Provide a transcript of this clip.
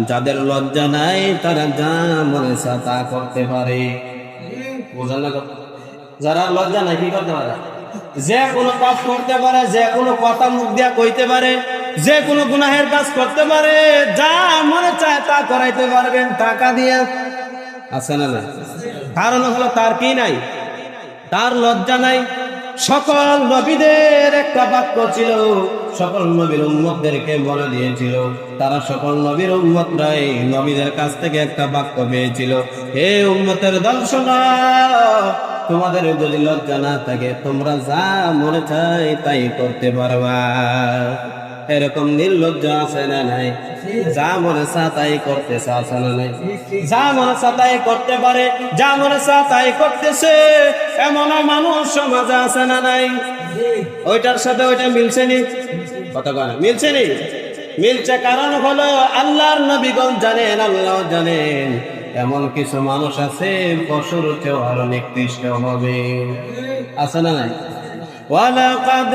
যাদের লজ্জা নাই তারা যা মনে চায় তা করতে পারে। বুঝলেন না? যারা লজ্জা নাই কি করতে পারে? যে কোনো পাপ করতে পারে, যে কোনো কথা মুখ দিয়া কইতে পারে, যে কোনো গুনাহের কাজ করতে পারে, যা মনে চায় তা করাইতে পারবেন টাকা দিয়ে। আছে না না? কারণ হলো তার কি নাই, তার লজ্জা নাই। সকল নবীদের একটা বাক্য ছিল, সকল নবীর উম্মতদেরকে বলে দিয়েছিল, তারা সকল নবীর উম্মতরাই নবীদের কাছ থেকে একটা বাক্য পেয়েছিল, হে উম্মতের দল শোনো, তোমাদের যদি লজ্জা না থাকে তোমরা যা মনে চাই তাই করতে পারবা। এরকম নির্লজ্জ আছে না নাই? যা মনে চা তাই করতেছে, আছে না নাই? যা মনে চা তাই করতে পারে, যা মনে চা তাই করতেছে, এমন মানুষ সমাজে আছে না নাই? ওইটার সাথে ওইটা মিলছে নি? কথা কয় না, মিলছে নি? মিলছে, কারণ হলো আল্লাহর নবীগণ জানেন, আল্লাহ জানেন এমন কিছু মানুষ আছে পশুর চেয়েও আরো নিকৃষ্ট হবে। আছে না নাই? ওয়ালাকাদ